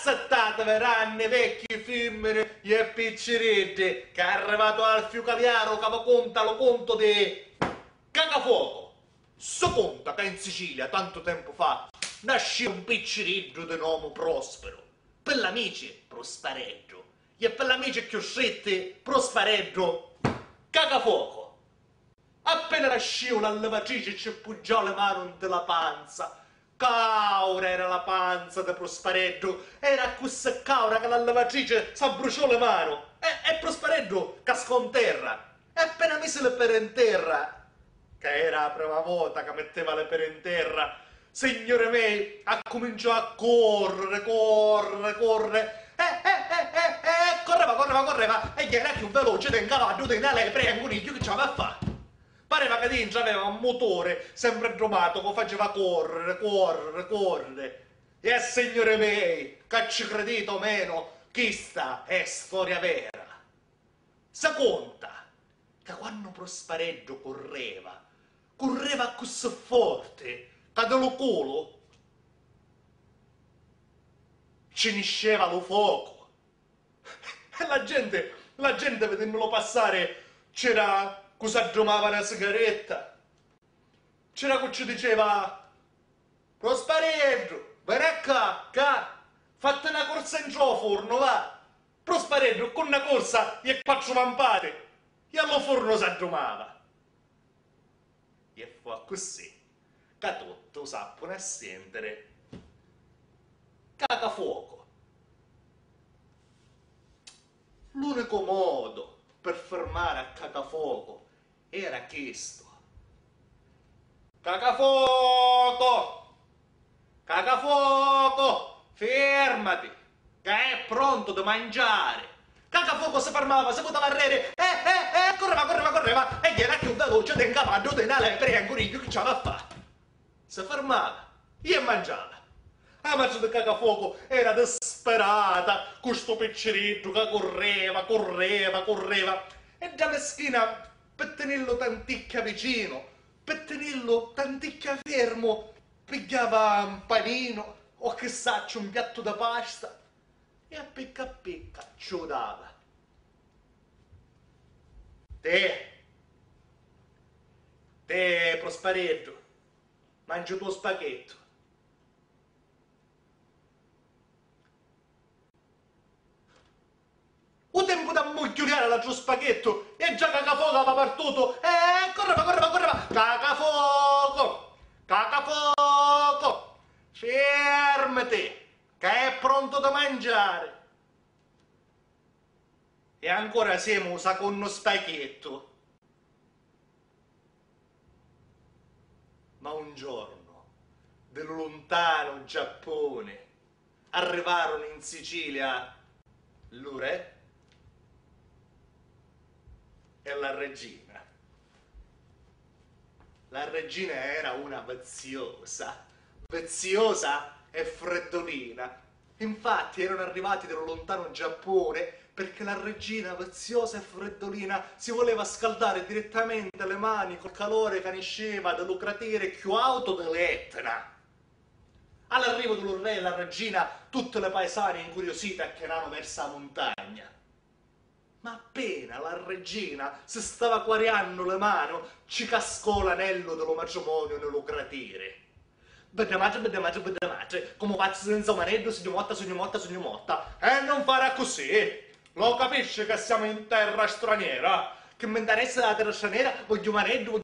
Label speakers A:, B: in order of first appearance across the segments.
A: assettate veranno vecchi femmine e picciretti che è arrivato al Fiucaviaro che conta lo conto di Cagafuoco. So conta che in Sicilia tanto tempo fa nasce un picciretto di nome Prospero, per l'amici Prospereggio e per l'amici più stretti Prospereggio Cagafuoco. Appena nasceva la levatrice ci puggiò le mani della panza. Caura era la panza di Prospereggio, era così caura che la levatrice si bruciò le mani e Prospereggio cascò in terra. E appena mise le pere in terra, che era la prima volta che metteva le pere in terra, signore miei, cominciò a correre, correva, e gli era più veloce del cavallo, del lepre e un coniglio che c'aveva a fare. Pareva che dentro aveva un motore sempre dromato che faceva correre. E signore miei, che ci credete o meno, questa è storia vera. Si conta che quando Prospereggio correva così forte che dello culo ci nisceva lo fuoco. E la gente vedendolo passare, c'era cosa dromava una sigaretta, c'era che ci diceva Prospereggio, vieni qua, fate una corsa in giù forno, va. Prospereggio con una corsa e quattro vampate e allo forno si addromava. E fu così che tutto sappono a sentire Cagafuoco. L'unico modo per fermare a Cagafuoco era questo. Cagafuoco, fermati, che è pronto da mangiare. Cagafuoco si fermava, si poteva arrere, correva, e gli era più veloce del cavallo, della lepre e un coniglio che c'aveva a fare. Si fermava e mangiava. La madre di Cagafuoco era disperata, con sto picciretto che correva, e da meschina, per tenerlo tanticchia vicino, per tenerlo tanticchia fermo, pigliava un panino, o che saccio, un piatto da pasta, e a picca ci lo dava. Te, Prospereggio, mangi il tuo spaghetto. O tempo da mucchiuliare l'altro spaghetto e già Cagafuoco aveva partuto e correva. Cagafuoco, fermati, che è pronto da mangiare. E ancora siamo con uno spaghetto. Ma un giorno, del lontano Giappone, arrivarono in Sicilia il re e la regina. La regina era una veziosa e freddolina. Infatti erano arrivati dal lontano Giappone perché la regina veziosa e freddolina si voleva scaldare direttamente le mani col calore che nasceva dallo cratere più alto dell'Etna. All'arrivo del re e la regina, tutte le paesane incuriosite erano verso la montagna. Ma appena la regina si stava acquariando le mani, ci cascò l'anello dello matrimonio nello cratere. Vede madre, come faccio senza un anello, sogno motta. E non farà così. Lo capisci che siamo in terra straniera? Che mi interessa la terra straniera, voglio un anello.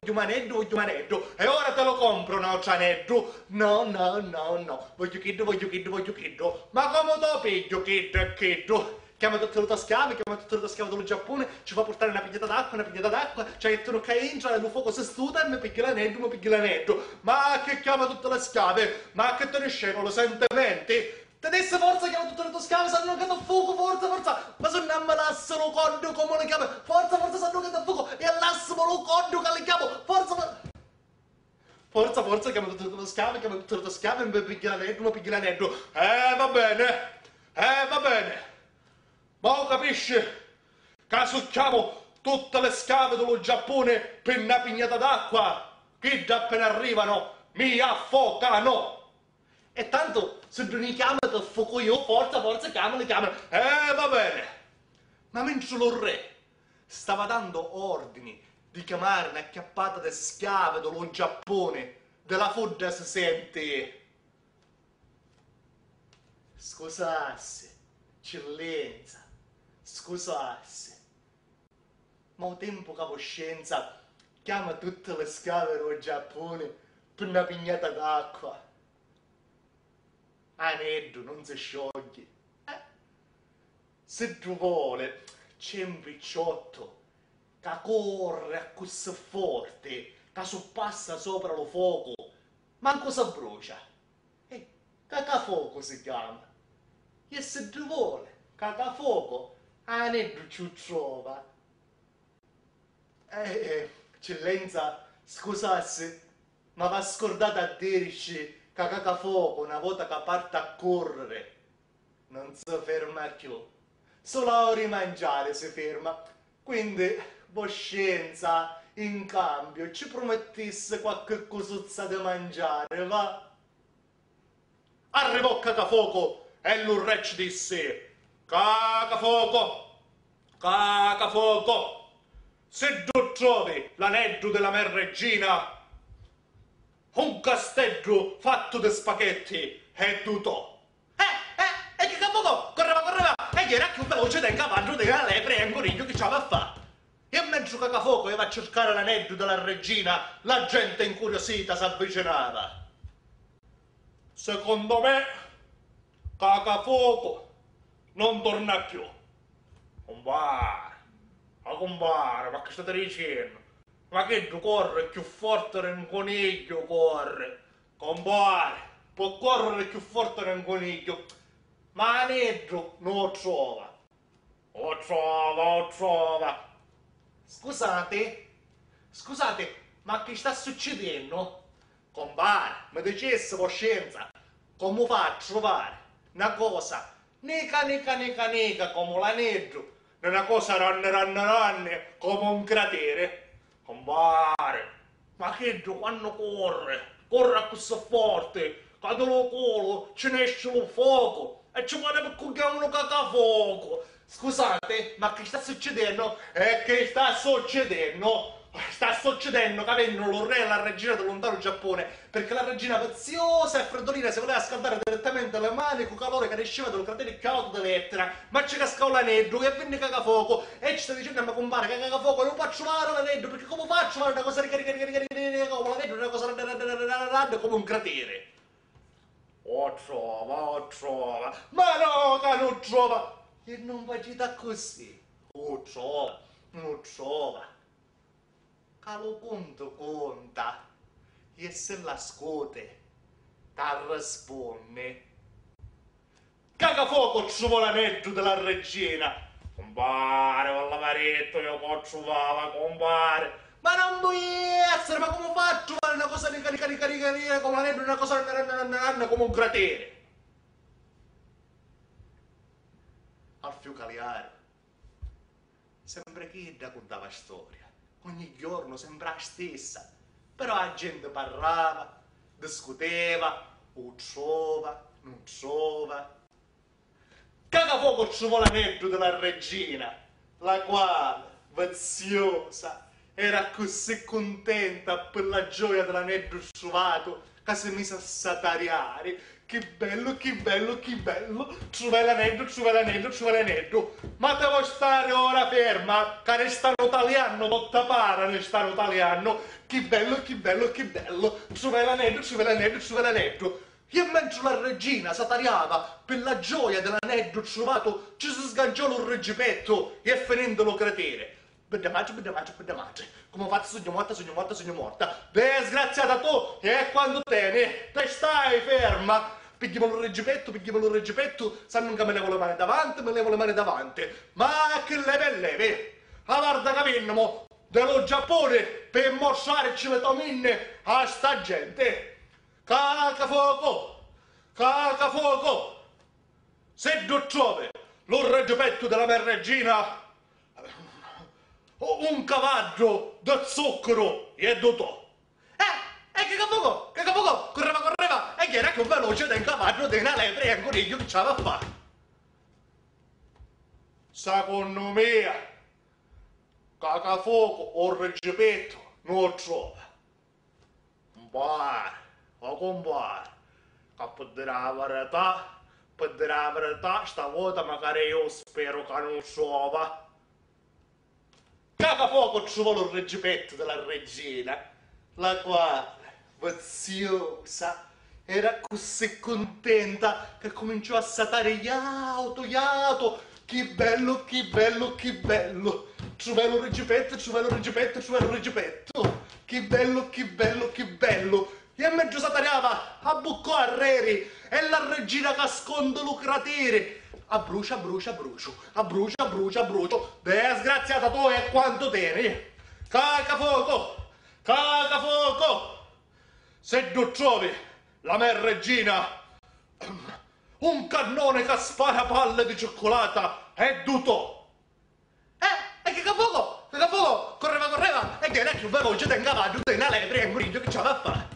A: E ora te lo compro un altro anello. No. Voglio chiddo. Ma come lo piglio, chiddo? Chiama tutte le toscave dello Giappone, ci fa portare una pigliata d'acqua, ci mettono che entra, lo fuoco si studa e mi piglia l'anello. Ma che chiama tutte le schiave? Ma che te ne scemo, lo sentimenti? Te adesso forza chiama tutte le toscave, sanno che da fuoco, forza! Ma se non me lassano conto come le chiama, forza, sanno che da fuoco, e lassano lo conto che le chiamo, forza, chiama tutte le toscave, e mi piglia l'anello. Va bene. Ma capisci che succhiamo tutte le scave dello Giappone per una pignata d'acqua? Che da appena arrivano mi affocano. E tanto se non mi chiama per fuoco io, forza, chiamali. Va bene. Ma mentre lo re stava dando ordini di chiamare un'acchiappata di schiave dello Giappone, della fodda si sente... Scusasse, eccellenza, scusasse. Ma un tempo che coscienza chiama tutte le schiave dello Giappone per una pignata d'acqua. Aneddo non si scioglie. Se tu vuole, c'è un picciotto che corre a così forte, che soppassa sopra lo fuoco, manco si brucia. Cacafuoco si chiama. E se tu vuole, cacafuoco, aneddo ci trova. Eccellenza, scusasse, ma va scordata a dirci che cacafuoco, una volta che parte a correre, non si ferma più. Solo a rimangiare si ferma. Quindi, voscenza, in cambio, ci promettesse qualche cosuzza da mangiare, va? Arrivò Cacafuoco e l'urre ci disse: Cacafuoco, se tu trovi l'aneddo della mia regina, un castello fatto di spaghetti è tutto. E Cacafuoco correva, e era più veloce del cavallo della lepre e un coniglio che c'aveva a fare. E mentre Cacafuoco iva a cercare l'aneddo della regina, la gente incuriosita si avvicinava. Secondo me, Cacafuoco non torna più. Compare, ma che state dicendo? Ma che tu corre più forte di un coniglio, corre. Compare, può correre più forte di un coniglio, ma aneddo non lo trova. Lo trova. Scusate, ma che sta succedendo? Compare, mi dicesse coscienza, come fa a trovare una cosa nica come l'aneddo, una cosa ranne come un cratere? Compare, ma che quando corre così forte, che dallo culo ce ne esce lo fuoco e ci vuole per cucchiare un cacafuoco. Scusate, ma che sta succedendo? Sta succedendo che vengono lo re e la regina del lontano Giappone, perché la regina paziosa e freddolina si voleva scaldare direttamente le mani con calore che esceva dal cratere più alto dell'Etna, ma ci cascò l'aneddo e venne Cacafuoco e ci sta dicendo a me compare che Cacafuoco non faccio fare l'aneddo, perché come faccio fare una cosa come l'aneddo, una cosa come un cratere? O trova, ma no che non trova, e non facita così, non trova. Calo conta, e se la scuote, ta risponde. Cacafuoco trovò l'aneddo della regina. Compare, con l'avaretto io lo trovava, compare. Ma non può essere, ma come faccio a fare una cosa nica come l'aneddo, una cosa come un cratere? Al fiu Cagliari, sempre chi raccontava storia. Ogni giorno sembra la stessa, però la gente parlava, discuteva, o trova, non trova. Cacafuoco trovò l'aneddo della regina, la quale, viziosa, era così contenta per la gioia dell'aneddo trovato che si mise a satariare. Che bello, trovai l'aneddo, ma devo stare ora ferma, che ne stanno italiano, non te para ne stanno italiano, che bello, trovai l'aneddo. E mentre la regina satariava per la gioia dell'aneddo trovato, ci si sganciò lo reggipetto e finendo lo cratere. Bedamaggio, come faccio sogno morta, disgraziata tu, e quando te stai ferma, pigliamo lo reggipetto, sanno che me levo le mani davanti, ma che leve, a guarda che vengono dello Giappone per mostrarci le dominne a sta gente. Cacafuoco, se tu trovi lo reggipetto della mia regina, un cavallo di zucchero e tutto. Cacafuoco, correva, e che era più veloce del cavallo di una lepre e un coniglio che c'aveva a fare. Secondo me, Cacafuoco o Reggipetto non lo trova. Compare, o compare, che per dire la verità, stavolta magari io spero che non trova. Cacafuoco trova il reggipetto della regina, la quale, viziosa, era così contenta che cominciò a satare iauto, che bello, che bello, che bello. Trova il reggipetto, trova il reggipetto, trova il reggipetto. Che bello, che bello, che bello. E mentre satariava, abbuccò a Reri e la regina cascondo lo cratere. Abbrucia, brucia, brucio, abbrucia, brucia, brucio. Disgraziata tu e quanto tieni. Cacafuoco, cacafuoco. Se tu trovi la mia regina, un cannone che spara palle di cioccolata è tutto. E che cafuoco, correva, e che era più veloce del cavallo di una lepre e un coniglio che c'aveva a fare.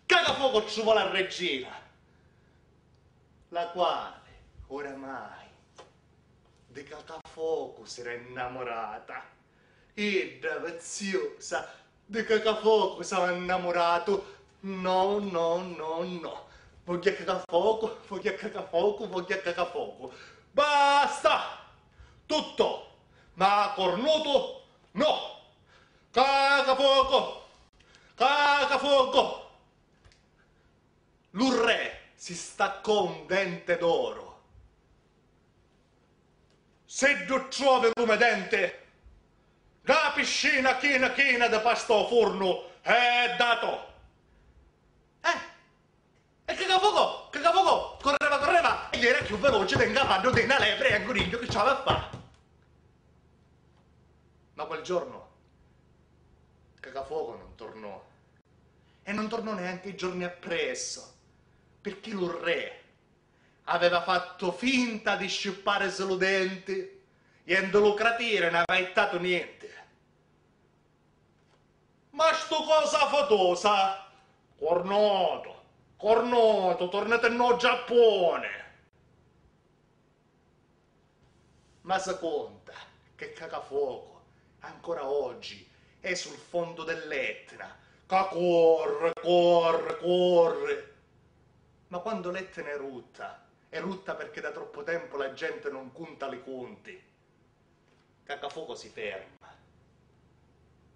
A: Cacafuoco trova la regina, la quale oramai di Cacafuoco si era innamorata. E da viziosa di Cacafuoco si era innamorato. No, no, no, no. Voglio Cacafuoco, voglio Cacafuoco, voglio Cacafuoco. Basta! Tutto! Ma cornuto? No! Cacafuoco! Cacafuoco! L'urre si staccò un dente d'oro. Se tu trovi lume dente, la piscina china da pasto forno è dato. E che cafuoco, correva, e era più veloce del cavallo di una lepre e un coniglio che c'aveva a fare. Ma quel giorno Cacafuoco non tornò. E non tornò neanche i giorni appresso, perché lo re aveva fatto finta di scippare solo denti e in lo cratere non aveva ittato niente. Ma sto cosa fatosa, cornuto, tornate no Giappone. Ma si conta che Cacafuoco ancora oggi è sul fondo dell'Etna, che corre. Ma quando l'Etna è rutta perché da troppo tempo la gente non conta le conti. Cacafuoco si ferma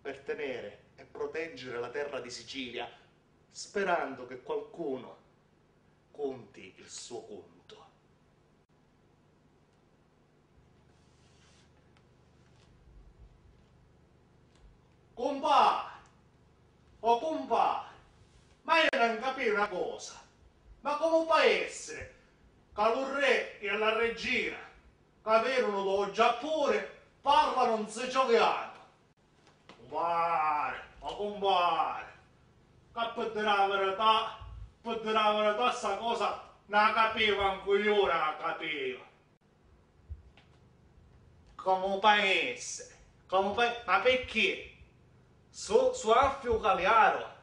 A: per tenere e proteggere la terra di Sicilia, sperando che qualcuno conti il suo conto. Compare, ma io non capisco una cosa. Ma come può essere che il re e la regina, che vengono dal Giappone, parlano in siciliano? Compare, che per dire la verità, sta cosa non la capivo anche io, non la capivo. Come può essere? Ma perché? Su Alfio Galeano,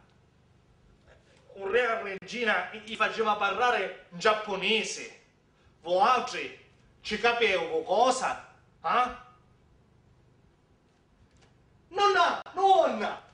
A: un re e una regina gli faceva parlare in giapponese. Voi altri ci capivo cosa? Eh? Nonna!